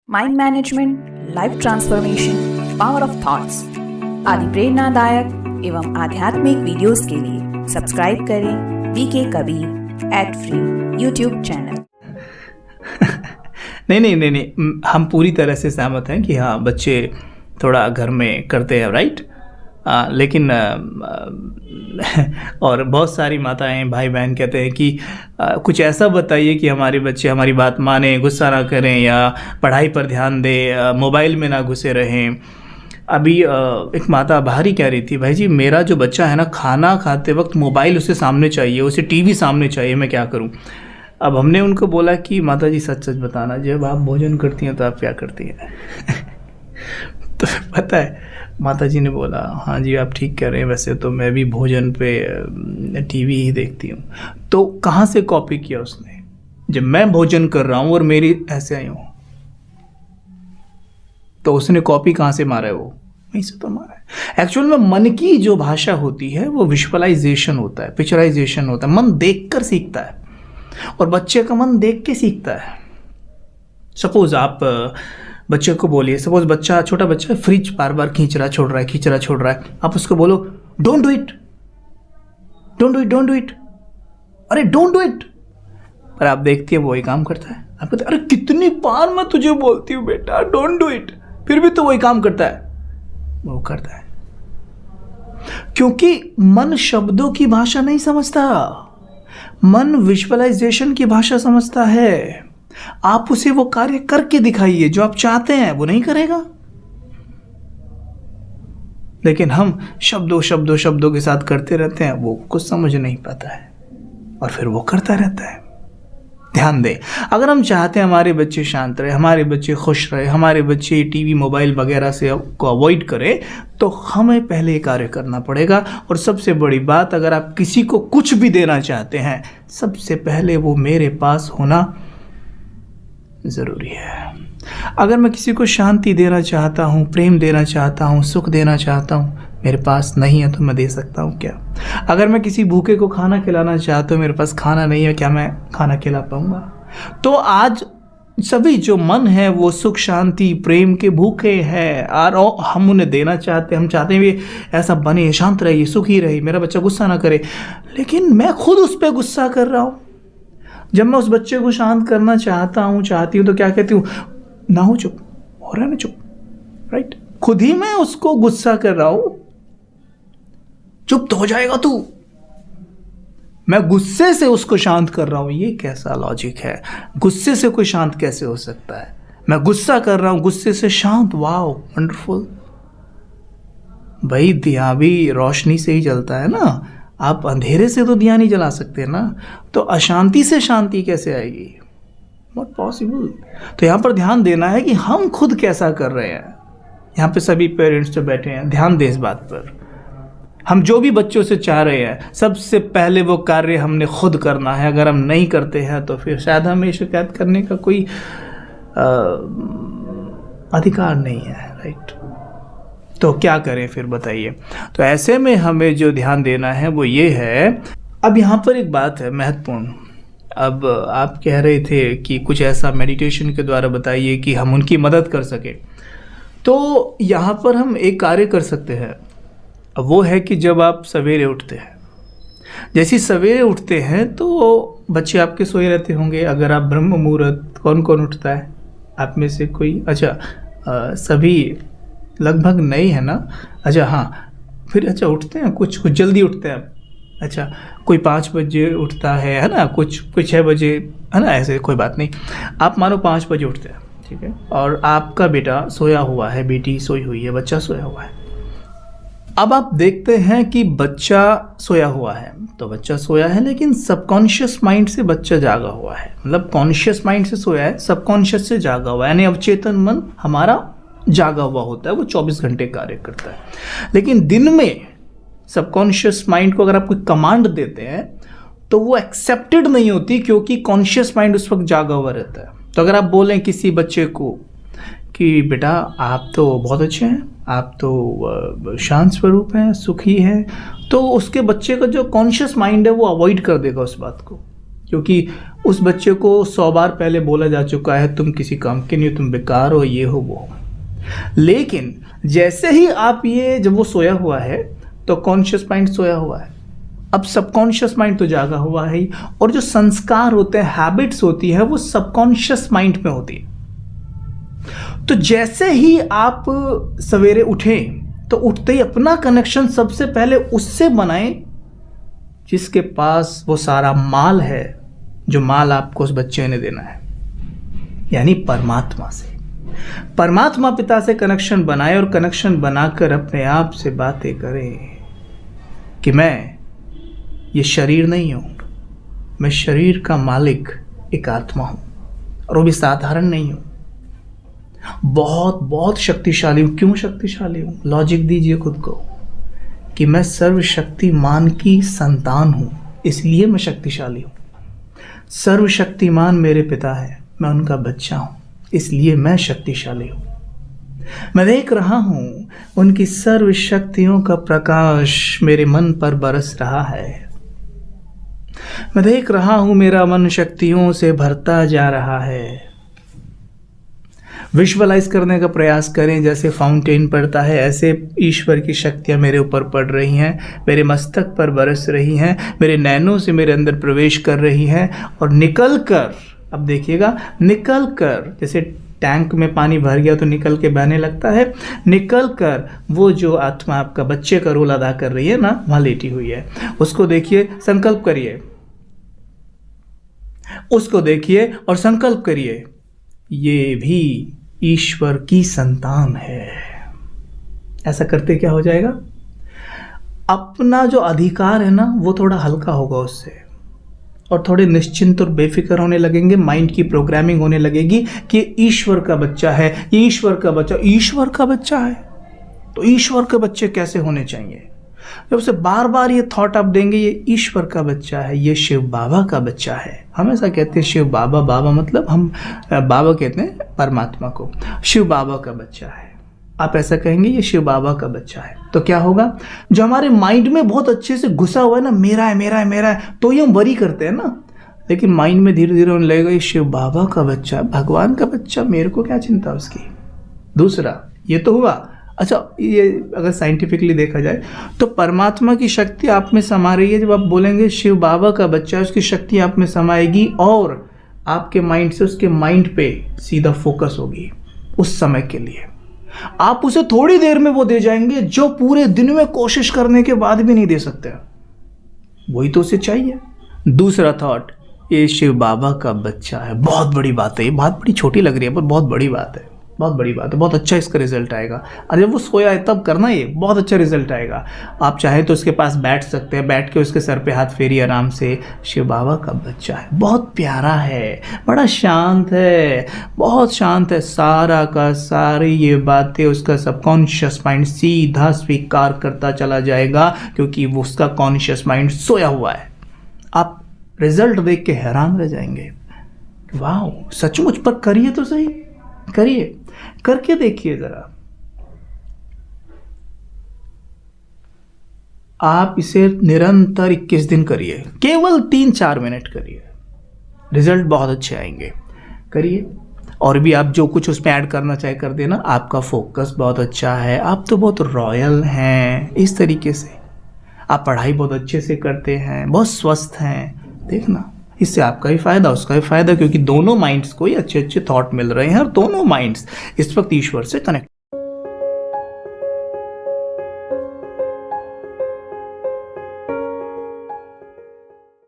Mind management, life transformation, power of thoughts आदि प्रेरणादायक एवं आध्यात्मिक वीडियोस के लिए सब्सक्राइब करें VK Kabir @free YouTube channel. नहीं, हम पूरी तरह से सहमत हैं कि हाँ, बच्चे थोड़ा घर में करते हैं, राइट। लेकिन और बहुत सारी माताएं भाई बहन कहते हैं कि कुछ ऐसा बताइए कि हमारे बच्चे हमारी बात माने, गुस्सा ना करें या पढ़ाई पर ध्यान दें, मोबाइल में ना घुसे रहें। अभी एक माता बाहर ही कह रही थी, भाई जी मेरा जो बच्चा है ना, खाना खाते वक्त मोबाइल उसे सामने चाहिए, उसे टीवी सामने चाहिए, मैं क्या करूं। अब हमने उनको बोला कि माता जी सच सच बताना, जब आप भोजन करती हैं तो आप क्या करती हैं? तो पता है माता जी ने बोला, हाँ जी आप ठीक कह रहे हैं, वैसे तो मैं भी भोजन पे टीवी ही देखती हूँ। तो कहाँ से कॉपी किया उसने? जब मैं भोजन कर रहा हूँ और मेरी ऐसे आई हूँ, तो उसने कॉपी कहाँ से मारा है? वो वहीं से तो मारा है। एक्चुअल में मन की जो भाषा होती है वो विजुअलाइजेशन होता है, पिक्चराइजेशन होता है। मन देखकर सीखता है और बच्चे का मन देख के सीखता है। सपोज आप बच्चे को बोलिए, सपोज बच्चा, छोटा बच्चा फ्रिज बार बार खींच रहा छोड़ रहा है, आप उसको बोलो डोंट डू इट, अरे डोंट डू इट, पर आप देखती है वो वही काम करता है। आप कहते अरे कितनी बार मैं तुझे बोलती हूँ बेटा डोंट डू इट, फिर भी तो वही काम करता है। वो करता है क्योंकि मन शब्दों की भाषा नहीं समझता, मन विजुअलाइजेशन की भाषा समझता है। आप उसे वो कार्य करके दिखाइए जो आप चाहते हैं, वो नहीं करेगा। लेकिन हम शब्दों के साथ करते रहते हैं, वो कुछ समझ नहीं पाता है और फिर वो करता रहता है। ध्यान दें, अगर हम चाहते हैं हमारे बच्चे शांत रहे, हमारे बच्चे खुश रहे, हमारे बच्चे टीवी मोबाइल वगैरह से को अवॉइड करें, तो हमें पहले ये कार्य करना पड़ेगा। और सबसे बड़ी बात, अगर आप किसी को कुछ भी देना चाहते हैं, सबसे पहले वो मेरे पास होना ज़रूरी है। अगर मैं किसी को शांति देना चाहता हूँ, प्रेम देना चाहता हूँ, सुख देना चाहता हूँ, मेरे पास नहीं है तो मैं दे सकता हूँ क्या? अगर मैं किसी भूखे को खाना खिलाना चाहता हूँ, मेरे पास खाना नहीं है, क्या मैं खाना खिला पाऊँगा? तो आज सभी जो मन है वो सुख शांति प्रेम के भूखे हैं और हम उन्हें देना चाहते हैं। हम चाहते हैं भी ऐसा बने, शांत रहिए, सुखी रहिए, मेरा बच्चा गुस्सा ना करे। लेकिन मैं खुद उस पर गुस्सा कर रहा हूँ। जब मैं उस बच्चे को शांत करना चाहती हूँ तो क्या कहती हूँ? ना हो चुप, हो रहा है ना चुप, राइट। खुद ही मैं उसको गुस्सा कर रहा हूं, चुप तो हो जाएगा तू। मैं गुस्से से उसको शांत कर रहा हूं। ये कैसा लॉजिक है? गुस्से से कोई शांत कैसे हो सकता है? मैं गुस्सा कर रहा हूं, गुस्से से शांत, वाओ वंडरफुल। भाई दिया भी रोशनी से ही जलता है ना, आप अंधेरे से तो दिया नहीं जला सकते ना, तो अशांति से शांति कैसे आएगी? Not possible. तो यहाँ पर ध्यान देना है कि हम खुद कैसा कर रहे हैं। यहाँ पे सभी पेरेंट्स जो बैठे हैं, ध्यान दें इस बात पर। हम जो भी बच्चों से चाह रहे हैं, सबसे पहले वो कार्य हमने खुद करना है। अगर हम नहीं करते हैं तो फिर शायद हमें शिकायत करने का कोई अधिकार नहीं है, राइट। तो क्या करें फिर बताइए? तो ऐसे में हमें जो ध्यान देना है वो ये है। अब यहाँ पर एक बात है महत्वपूर्ण। अब आप कह रहे थे कि कुछ ऐसा मेडिटेशन के द्वारा बताइए कि हम उनकी मदद कर सके। तो यहाँ पर हम एक कार्य कर सकते हैं, वो है कि जब आप सवेरे उठते हैं, जैसे सवेरे उठते हैं तो बच्चे आपके सोए रहते होंगे। अगर आप ब्रह्म मुहूर्त, कौन कौन उठता है आप में से कोई? अच्छा, सभी लगभग नहीं है ना? अच्छा हाँ, फिर अच्छा उठते हैं, कुछ जल्दी उठते हैं। अच्छा, कोई 5 बजे उठता है ना, कुछ 6 बजे, है ना, ऐसे कोई बात नहीं। आप मानो 5 बजे उठते हैं, ठीक है, और आपका बेटा सोया हुआ है, बेटी सोई हुई है, बच्चा सोया हुआ है। अब आप देखते हैं कि बच्चा सोया हुआ है, तो बच्चा सोया है लेकिन सबकॉन्शियस माइंड से बच्चा जागा हुआ है। मतलब कॉन्शियस माइंड से सोया है, सबकॉन्शियस से जागा हुआ है, यानी अवचेतन मन हमारा जागा हुआ होता है, वो 24 घंटे कार्य करता है। लेकिन दिन में सबकॉन्शियस माइंड को अगर आप कोई कमांड देते हैं तो वो एक्सेप्टेड नहीं होती, क्योंकि कॉन्शियस माइंड उस वक्त जागा हुआ रहता है। तो अगर आप बोलें किसी बच्चे को कि बेटा आप तो बहुत अच्छे हैं, आप तो शांत स्वरूप हैं, सुखी हैं, तो उसके बच्चे का जो कॉन्शियस माइंड है वो अवॉइड कर देगा उस बात को। क्योंकि उस बच्चे को 100 बार पहले बोला जा चुका है तुम किसी काम के नहीं हो, तुम बेकार हो, ये हो वो हो। लेकिन जैसे ही आप ये, जब वो सोया हुआ है तो कॉन्शियस माइंड सोया हुआ है, अब सबकॉन्शियस माइंड तो जागा हुआ है, और जो संस्कार होते हैं, हैबिट्स होती है, वो सबकॉन्शियस माइंड में होती है। तो जैसे ही आप सवेरे उठें तो उठते ही अपना कनेक्शन सबसे पहले उससे बनाएं जिसके पास वो सारा माल है, जो माल आपको उस बच्चे ने देना है, यानी परमात्मा से। परमात्मा पिता से कनेक्शन बनाए और कनेक्शन बनाकर अपने आप से बातें करें कि मैं ये शरीर नहीं हूं, मैं शरीर का मालिक एक आत्मा हूं, और वो भी साधारण नहीं हूं, बहुत बहुत शक्तिशाली हूं। क्यों शक्तिशाली हूं? लॉजिक दीजिए खुद को कि मैं सर्वशक्तिमान की संतान हूं, इसलिए मैं शक्तिशाली हूं। सर्वशक्तिमान मेरे पिता है, मैं उनका बच्चा हूं, इसलिए मैं शक्तिशाली हूं। मैं देख रहा हूं उनकी सर्व शक्तियों का प्रकाश मेरे मन पर बरस रहा है। मैं देख रहा हूं मेरा मन शक्तियों से भरता जा रहा है। विजुअलाइज करने का प्रयास करें, जैसे फाउंटेन पड़ता है ऐसे ईश्वर की शक्तियां मेरे ऊपर पड़ रही हैं, मेरे मस्तक पर बरस रही हैं, मेरे नैनों से मेरे अंदर प्रवेश कर रही हैं, और निकल कर, अब देखिएगा, निकल कर, जैसे टैंक में पानी भर गया तो निकल के बहने लगता है, निकल कर वो जो आत्मा आपका बच्चे का रोल अदा कर रही है ना, वहां लेटी हुई है, उसको देखिए, संकल्प करिए, उसको देखिए और संकल्प करिए, ये भी ईश्वर की संतान है। ऐसा करते क्या हो जाएगा? अपना जो अधिकार है ना, वो थोड़ा हल्का होगा उससे, और थोड़े निश्चिंत और बेफिक्र होने लगेंगे। माइंड की प्रोग्रामिंग होने लगेगी कि ईश्वर का बच्चा है, ये ईश्वर का बच्चा, ईश्वर का बच्चा है तो ईश्वर के बच्चे कैसे होने चाहिए। जब उसे बार बार ये थॉट आप देंगे, ये ईश्वर का बच्चा है, ये शिव बाबा का बच्चा है। हम ऐसा कहते हैं शिव बाबा, बाबा मतलब हम बाबा कहते हैं परमात्मा को, शिव बाबा का बच्चा है। आप ऐसा कहेंगे ये शिव बाबा का बच्चा है, तो क्या होगा? जो हमारे माइंड में बहुत अच्छे से घुसा हुआ है ना, मेरा है मेरा है मेरा है, तो ये हम वरी करते हैं ना, लेकिन माइंड में धीरे धीरे होने लगेगा ये शिव बाबा का बच्चा, भगवान का बच्चा, मेरे को क्या चिंता उसकी। दूसरा ये तो हुआ। अच्छा, ये अगर साइंटिफिकली देखा जाए तो परमात्मा की शक्ति आप में समा रही है। जब आप बोलेंगे शिव बाबा का बच्चा, उसकी शक्ति आप में समाएगी और आपके माइंड से उसके माइंड पे सीधा फोकस होगी उस समय के लिए। आप उसे थोड़ी देर में वो दे जाएंगे जो पूरे दिन में कोशिश करने के बाद भी नहीं दे सकते। वही तो उसे चाहिए। दूसरा थॉट, ये शिव बाबा का बच्चा है। बहुत बड़ी बात है, ये बात बड़ी छोटी लग रही है पर बहुत बड़ी बात है, बहुत बड़ी बात है, बहुत अच्छा इसका रिजल्ट आएगा। अरे वो सोया है तब करना, ये बहुत अच्छा रिजल्ट आएगा। आप चाहे तो उसके पास बैठ सकते हैं, बैठ के उसके सर पे हाथ फेरिए आराम से। शिव बाबा का बच्चा है, बहुत प्यारा है, बड़ा शांत है, बहुत शांत है। सारा का सारी ये बातें उसका सबकॉन्शियस माइंड सीधा स्वीकार करता चला जाएगा, क्योंकि वो उसका कॉन्शियस माइंड सोया हुआ है। आप रिजल्ट देख के हैरान रह जाएंगे, वाह सचमुच। पर करिए तो सही, करिए, करके देखिए जरा। आप इसे निरंतर 21 दिन करिए, केवल 3-4 मिनट करिए, रिजल्ट बहुत अच्छे आएंगे। करिए, और भी आप जो कुछ उसमें ऐड करना चाहे कर देना। आपका फोकस बहुत अच्छा है, आप तो बहुत रॉयल हैं, इस तरीके से आप पढ़ाई बहुत अच्छे से करते हैं, बहुत स्वस्थ हैं। देखना, इससे आपका भी फायदा, उसका भी फायदा, क्योंकि दोनों माइंड्स को ही अच्छे अच्छे थॉट मिल रहे हैं और दोनों माइंड्स इस वक्त ईश्वर से कनेक्ट